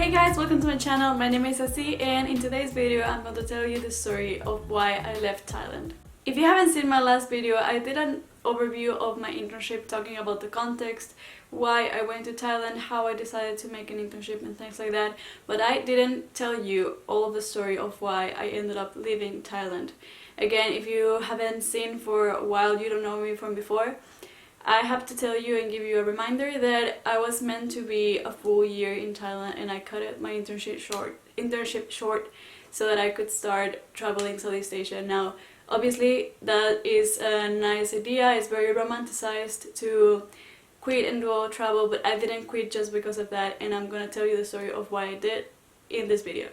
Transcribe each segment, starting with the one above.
Hey guys, welcome to my channel. My name is Cecy and in today's video I'm going to tell you the story of why I left Thailand. If you haven't seen my last video, I did an overview of my internship talking about the context, why I went to Thailand, how I decided to make an internship and things like that, but I didn't tell you all of the story of why I ended up leaving Thailand. Again, if you haven't seen for a while, you don't know me from before, I have to tell you and give you a reminder that I was meant to be a full year in Thailand and I cut it my internship short so that I could start traveling Southeast Asia. Now, obviously that is a nice idea, it's very romanticized to quit and go travel, but I didn't quit just because of that, and I'm gonna tell you the story of why I did in this video.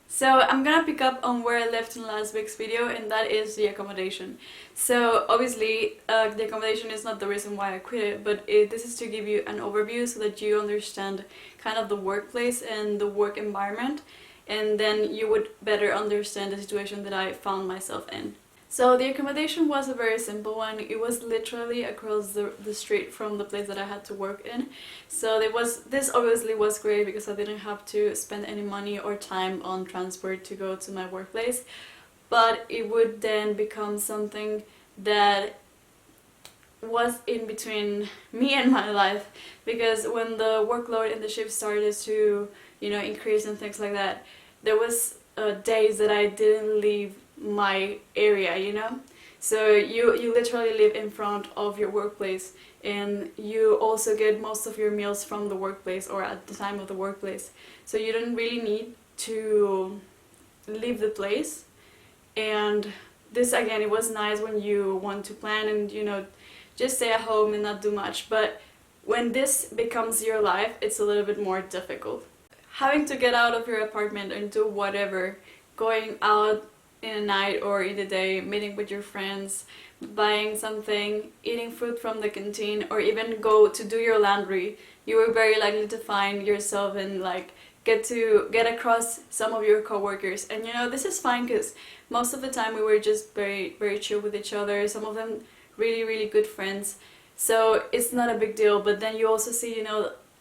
So I'm gonna pick up on where I left in last week's video, and that is the accommodation. So obviously the accommodation is not the reason why I quit it, but this is to give you an overview so that you understand kind of the workplace and the work environment, and then you would better understand the situation that I found myself in. So the accommodation was a very simple one. It was literally across the street from the place that I had to work in. So this obviously was great because I didn't have to spend any money or time on transport to go to my workplace. But it would then become something that was in between me and my life, because when the workload in the shift started to, increase and things like that, there was days that I didn't leave my area, so you literally live in front of your workplace, and you also get most of your meals from the workplace or at the time of the workplace, so you don't really need to leave the place. And this, again, it was nice when you want to plan and just stay at home and not do much, but when this becomes your life, it's a little bit more difficult. Having to get out of your apartment and do whatever, going out in the night or in the day, meeting with your friends, buying something, eating food from the canteen, or even go to do your laundry, you were very likely to find yourself and get across some of your coworkers. And this is fine because most of the time we were just very, very chill with each other, some of them really, really good friends, so it's not a big deal. But then you also see,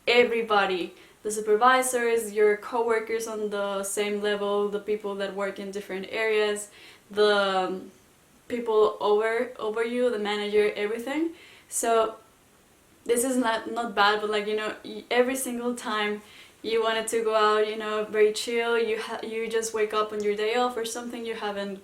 everybody, the supervisors, your co-workers on the same level, the people that work in different areas, the people over you, the manager, everything. So this is not bad, but every single time you wanted to go out, very chill, you just wake up on your day off or something, you haven't,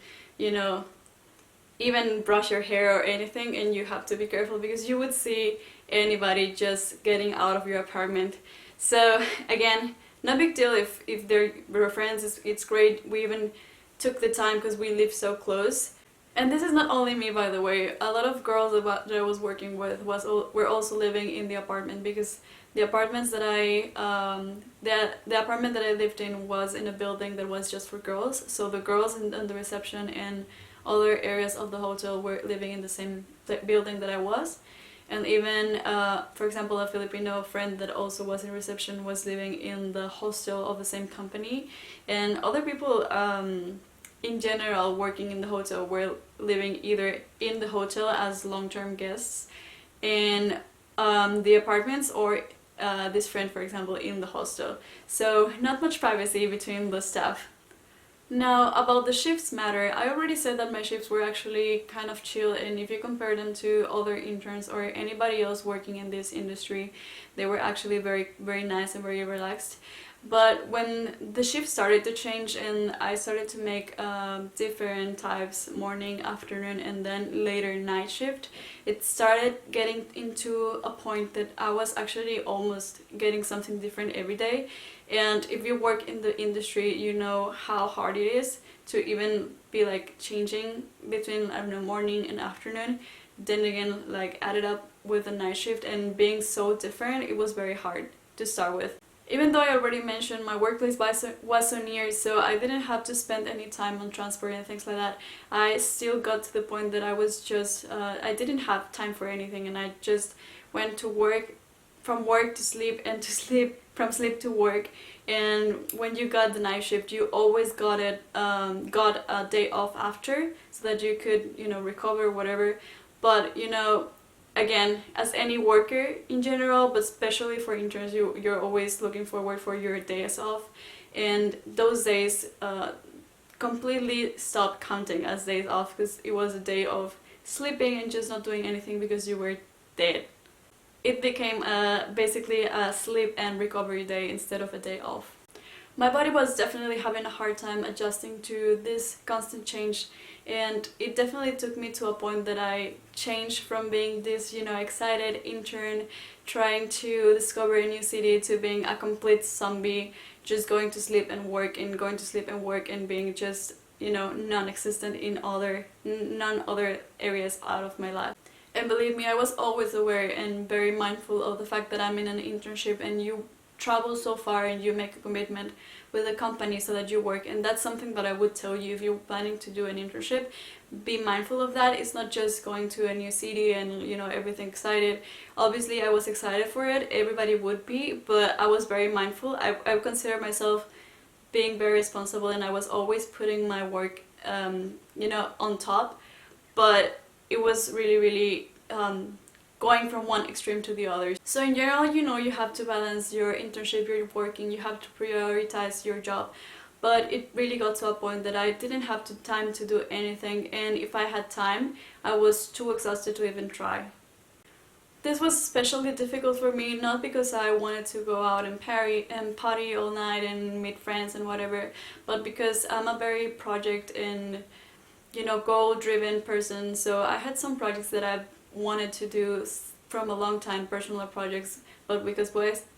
even brush your hair or anything, and you have to be careful because you would see anybody just getting out of your apartment. So again, no big deal if they're your friends, it's great. We even took the time because we live so close. And this is not only me, by the way. A lot of girls that I was working with were also living in the apartment, because the apartments that the apartment that I lived in was in a building that was just for girls. So the girls in the reception and other areas of the hotel were living in the same building that I was. And even, for example, a Filipino friend that also was in reception was living in the hostel of the same company. And other people in general working in the hotel were living either in the hotel as long-term guests in the apartments, or this friend, for example, in the hostel. So not much privacy between the staff. Now, about the shifts matter, I already said that my shifts were actually kind of chill, and if you compare them to other interns or anybody else working in this industry, they were actually very, very nice and very relaxed. But when the shift started to change and I started to make different types, morning, afternoon, and then later night shift, it started getting into a point that I was actually almost getting something different every day. And if you work in the industry, you know how hard it is to even be changing between, I don't know, morning and afternoon. Then again, add it up with a night shift and being so different, it was very hard to start with. Even though I already mentioned my workplace was so near, so I didn't have to spend any time on transport and things like that, I still got to the point that I was just, I didn't have time for anything, and I just went to work, from work to sleep, and from sleep to work. And when you got the night shift, you always got a day off after, so that you could, recover, whatever. But, again, as any worker in general, but especially for interns, you're always looking forward for your days off, and those days completely stopped counting as days off because it was a day of sleeping and just not doing anything because you were dead. It became basically a sleep and recovery day instead of a day off. My body was definitely having a hard time adjusting to this constant change, and it definitely took me to a point that I changed from being this, excited intern trying to discover a new city to being a complete zombie, just going to sleep and work and going to sleep and work and being just, non-existent in none other areas out of my life. And believe me, I was always aware and very mindful of the fact that I'm in an internship and you travel so far and you make a commitment with a company so that you work, and that's something that I would tell you if you're planning to do an internship. Be mindful of that. It's not just going to a new city and everything excited. Obviously I was excited for it, everybody would be, but I was very mindful. I consider myself being very responsible, and I was always putting my work on top, but it was really going from one extreme to the other. So in general, you have to balance your internship, your working, you have to prioritize your job. But it really got to a point that I didn't have time to do anything, and if I had time, I was too exhausted to even try. This was especially difficult for me, not because I wanted to go out and party all night and meet friends and whatever, but because I'm a very project and goal-driven person. So I had some projects that I wanted to do from a long time, personal projects, but because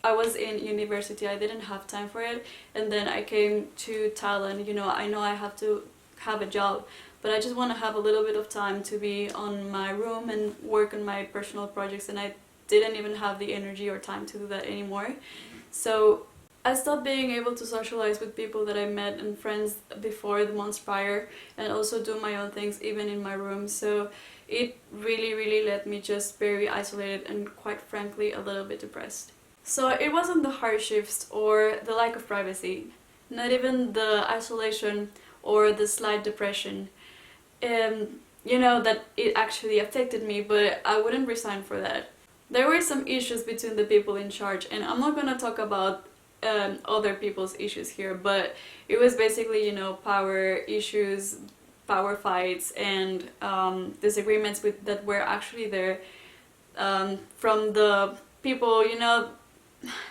I was in university, I didn't have time for it. And then I came to Thailand. I know I have to have a job, but I just want to have a little bit of time to be on my room and work on my personal projects, and I didn't even have the energy or time to do that anymore. So I stopped being able to socialize with people that I met and friends before the months prior, and also do my own things even in my room. So it really left me just very isolated and, quite frankly, a little bit depressed. So it wasn't the hardships or the lack of privacy, not even the isolation or the slight depression, that it actually affected me, but I wouldn't resign for that. There were some issues between the people in charge, and I'm not gonna talk about other people's issues here, but it was basically, power issues, power fights, and disagreements that were actually there from the people,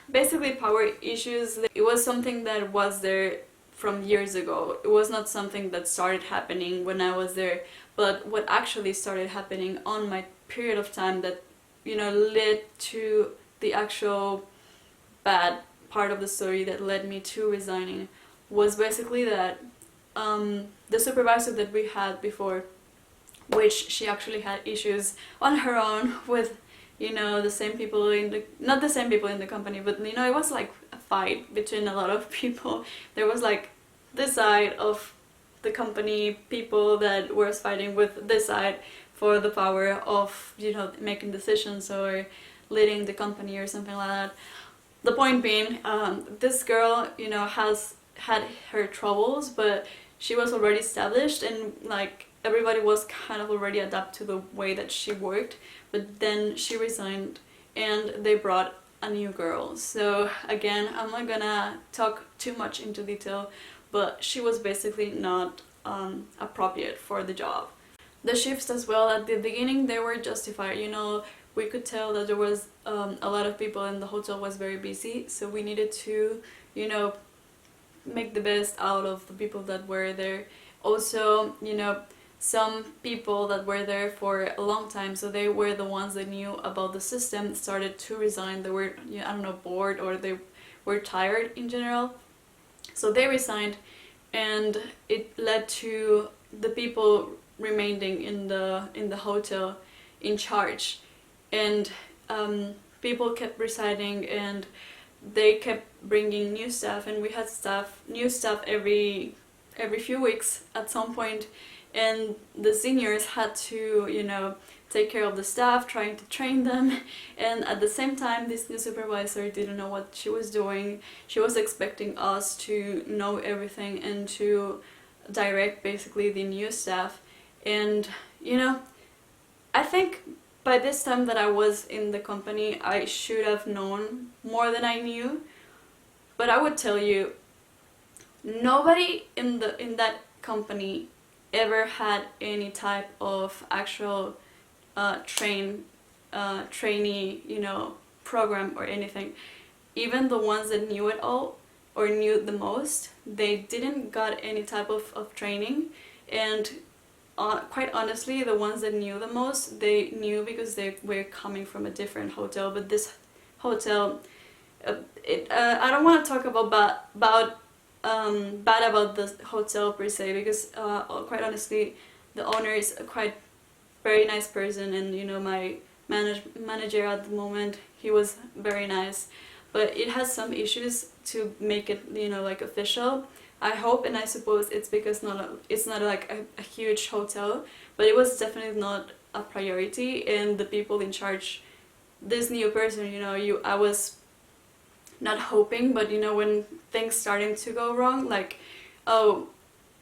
basically power issues. It was something that was there from years ago. It was not something that started happening when I was there, but what actually started happening on my period of time that led to the actual bad part of the story that led me to resigning was basically that the supervisor that we had before, which she actually had issues on her own with the same people not the same people in the company, but it was like a fight between a lot of people. There was like this side of the company people that were fighting with this side for the power of making decisions or leading the company or something like that. The point being, this girl has had her troubles, but she was already established, and like everybody was kind of already adapted to the way that she worked. But then she resigned and they brought a new girl. So again, I'm not gonna talk too much into detail, but she was basically not appropriate for the job. The shifts as well, at the beginning they were justified. We could tell that there was a lot of people and the hotel was very busy, so we needed to make the best out of the people that were there. Also, some people that were there for a long time, so they were the ones that knew about the system, started to resign. They were bored, or they were tired in general, so they resigned, and it led to the people remaining in the hotel in charge, and people kept resigning, and they kept bringing new staff, and we had new staff every few weeks at some point. And the seniors had to, take care of the staff, trying to train them, and at the same time this new supervisor didn't know what she was doing. She was expecting us to know everything and to direct basically the new staff. And I think by this time that I was in the company, I should have known more than I knew. But I would tell you, nobody in that company ever had any type of actual trainee, program or anything. Even the ones that knew it all or knew the most, they didn't got any type of training. And quite honestly, the ones that knew the most, they knew because they were coming from a different hotel. But this hotel, I don't want to talk bad about the hotel per se, because quite honestly, the owner is a quite very nice person, and my manager at the moment, he was very nice. But it has some issues to make it like official. I hope and I suppose it's because it's not like a huge hotel, but it was definitely not a priority. And the people in charge, this new person, I was not hoping, but when things starting to go wrong, like, oh,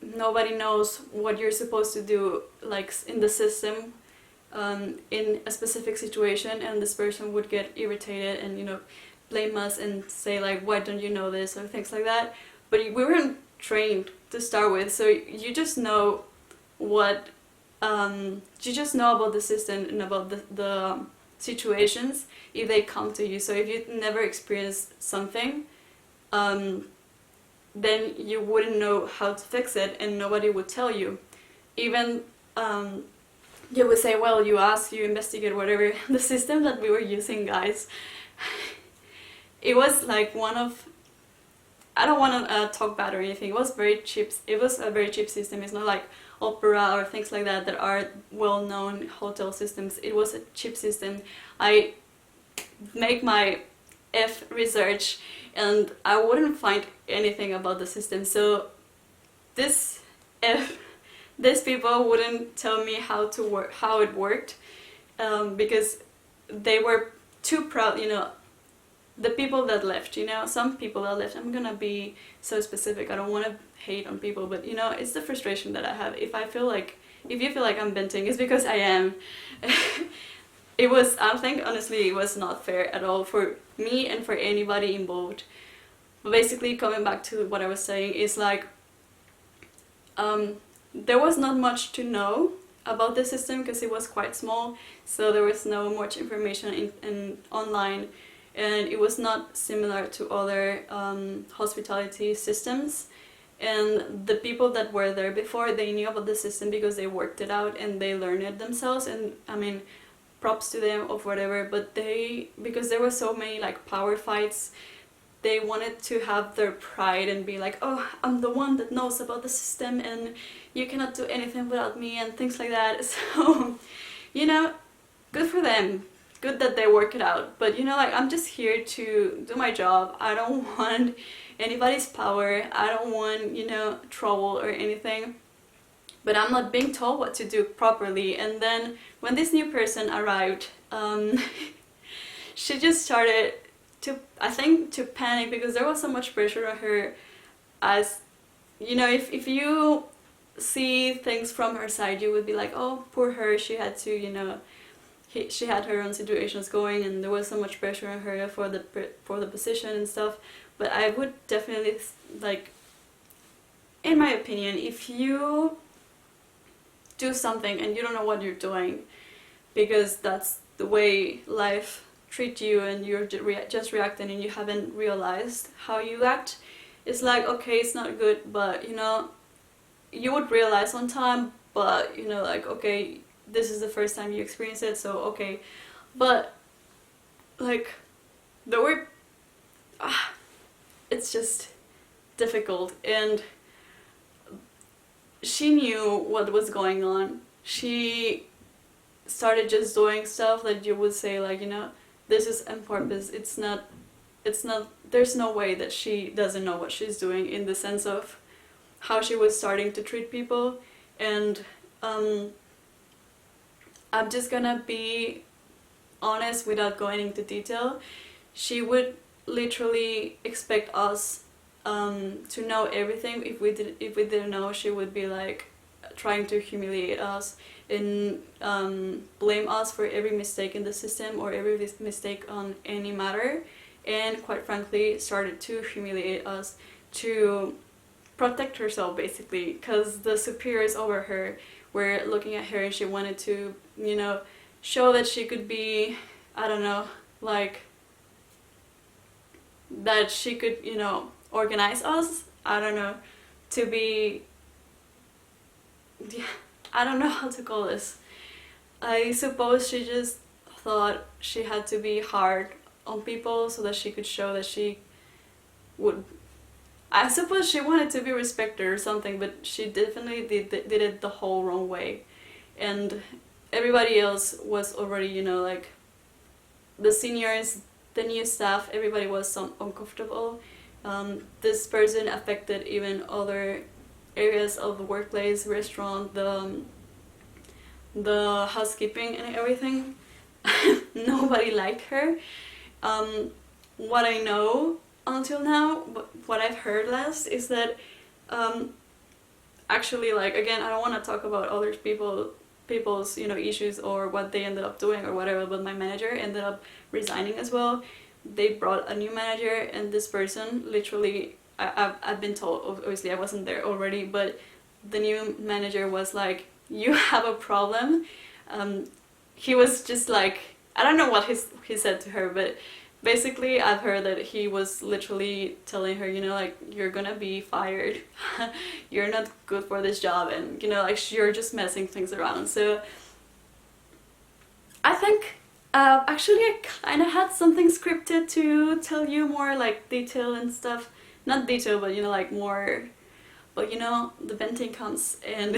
nobody knows what you're supposed to do, like in the system, in a specific situation, and this person would get irritated and blame us and say like, why don't you know this, or things like that. But we weren't trained to start with, so you just know what you just know about the system and about the situations if they come to you. So if you never experienced something, then you wouldn't know how to fix it, and nobody would tell you. Even you would say, well, you ask, you investigate, whatever. The system that we were using, guys, it was like one of, I don't want to talk bad or anything, it was very cheap. It was a very cheap system. It's not like Opera or things like that are well-known hotel systems. It was a cheap system. I make my research and I wouldn't find anything about the system. So these people wouldn't tell me how it worked, because they were too proud. The people that left, some people that left, I'm gonna be so specific, I don't want to hate on people, but it's the frustration that I have. If you feel like I'm venting, it's because I am. I think honestly it was not fair at all for me and for anybody involved. But basically, coming back to what I was saying, is like, there was not much to know about the system because it was quite small, so there was no much information in online. And it was not similar to other hospitality systems. And the people that were there before, they knew about the system because they worked it out and they learned it themselves. And I mean, props to them or whatever. But because there were so many like power fights, they wanted to have their pride and be like, oh, I'm the one that knows about the system and you cannot do anything without me and things like that. So, good for them. Good that they work it out. But like, I'm just here to do my job. I don't want anybody's power. I don't want trouble or anything. But I'm not being told what to do properly. And then when this new person arrived, she just started to panic, because there was so much pressure on her. As if you see things from her side, you would be like, oh, poor her, she had to she had her own situations going, and there was so much pressure on her for the position and stuff. But I would definitely, like, in my opinion, if you do something and you don't know what you're doing, because that's the way life treats you and you're just reacting and you haven't realized how you act, it's like, okay, it's not good, but you would realize on time, but like, okay, this is the first time you experience it, so okay. But like, there were it's just difficult. And she knew what was going on. She started just doing stuff that you would say like, this is on purpose. It's not, there's no way that she doesn't know what she's doing, in the sense of how she was starting to treat people. And I'm just gonna be honest without going into detail. She would literally expect us to know everything. If we didn't know, she would be like trying to humiliate us and blame us for every mistake in the system or every mistake on any matter, and quite frankly started to humiliate us to protect herself basically, because the superiors over her were looking at her and she wanted to, you know, show that she could be, I don't know, like that she could, you know, organize us, I don't know, to be, yeah, I don't know how to call this. I suppose she just thought she had to be hard on people so that she could show that she would, I suppose she wanted to be respected or something, but she definitely did it the whole wrong way. And everybody else was already, you know, like the seniors, the new staff, everybody was so uncomfortable. This person affected even other areas of the workplace, restaurant, the housekeeping and everything. Nobody liked her. What I know until now, what I've heard last is that actually, like, again, I don't want to talk about other people's, you know, issues or what they ended up doing or whatever, but my manager ended up resigning as well. They brought a new manager, and this person literally, I've been told, obviously I wasn't there already, but the new manager was like, you have a problem. He was just like, I don't know what he said to her, but basically I've heard that he was literally telling her, you know, like, you're gonna be fired. You're not good for this job, and, you know, like, you're just messing things around. So I think actually I kind of had something scripted to tell you more like detail and stuff. Not detail, but, you know, like more, but, you know, the venting comes, and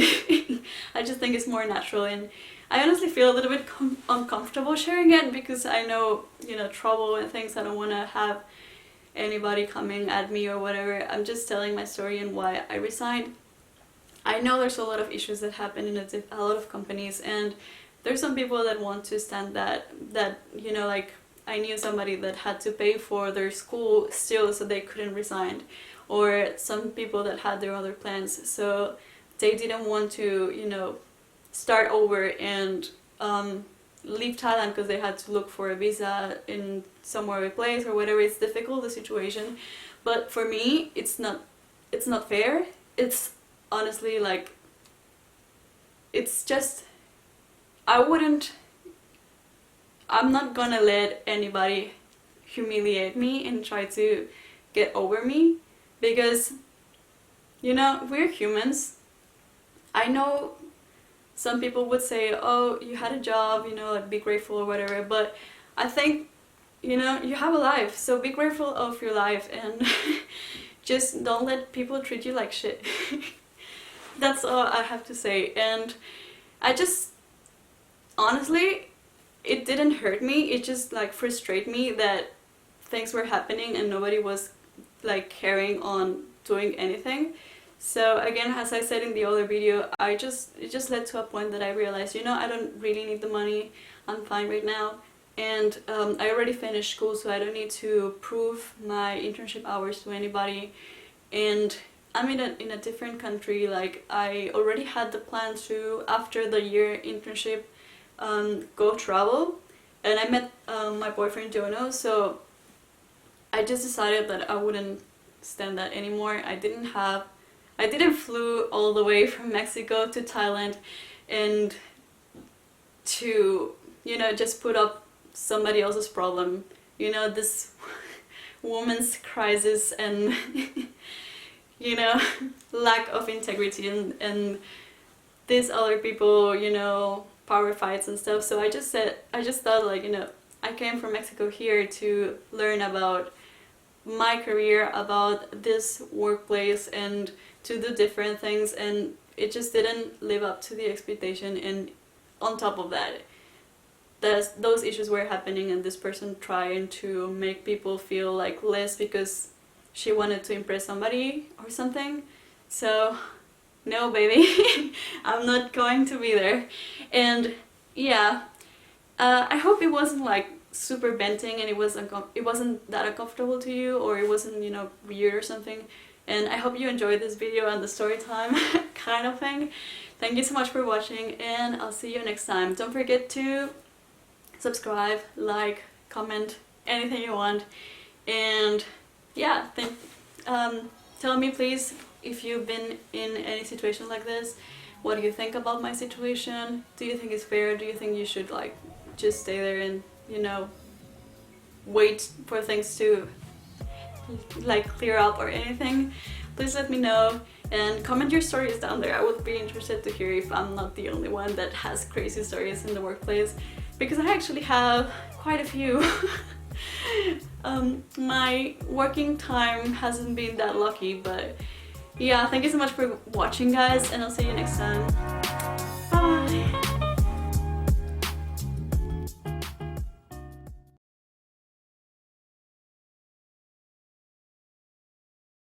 I just think it's more natural, and I honestly feel a little bit uncomfortable sharing it because I know, you know, trouble and things. I don't want to have anybody coming at me or whatever. I'm just telling my story and why I resigned. I know there's a lot of issues that happen in a lot of companies, and there's some people that want to stand that, you know, like, I knew somebody that had to pay for their school still so they couldn't resign, or some people that had their other plans, so they didn't want to, you know, start over and leave Thailand because they had to look for a visa in some other place or whatever. It's difficult, the situation, but for me it's not fair. It's honestly like, it's just, I'm not gonna let anybody humiliate me and try to get over me, because, you know, we're humans. I know some people would say, oh, you had a job, you know, like, be grateful or whatever, but I think, you know, you have a life, so be grateful of your life, and just don't let people treat you like shit. That's all I have to say. And I just, honestly, it didn't hurt me, it just, like, frustrated me that things were happening and nobody was, like, carrying on doing anything. So again, as I said in the other video, it just led to a point that I realized, you know, I don't really need the money, I'm fine right now, and I already finished school, so I don't need to prove my internship hours to anybody, and I'm in a different country. Like, I already had the plan to, after the year internship, go travel, and I met my boyfriend Jono, so I just decided that I wouldn't stand that anymore. I didn't flew all the way from Mexico to Thailand and to, you know, just put up somebody else's problem, you know, this woman's crisis and you know, lack of integrity, and these other people, you know, power fights and stuff. So I just thought, like, you know, I came from Mexico here to learn about my career, about this workplace, and to do different things, and it just didn't live up to the expectation. And on top of that, those issues were happening, and this person trying to make people feel like less because she wanted to impress somebody or something. So no, baby, I'm not going to be there. And yeah, I hope it wasn't like super venting and it wasn't that uncomfortable to you, or it wasn't, you know, weird or something. And I hope you enjoyed this video and the story time kind of thing. Thank you so much for watching, and I'll see you next time. Don't forget to subscribe, like, comment, anything you want. And yeah, tell me please if you've been in any situation like this. What do you think about my situation? Do you think it's fair? Do you think you should like just stay there and, you know, wait for things to like clear up or anything? Please let me know and comment your stories down there. I would be interested to hear if I'm not the only one that has crazy stories in the workplace, because I actually have quite a few. My working time hasn't been that lucky, but yeah, thank you so much for watching, guys, and I'll see you next time.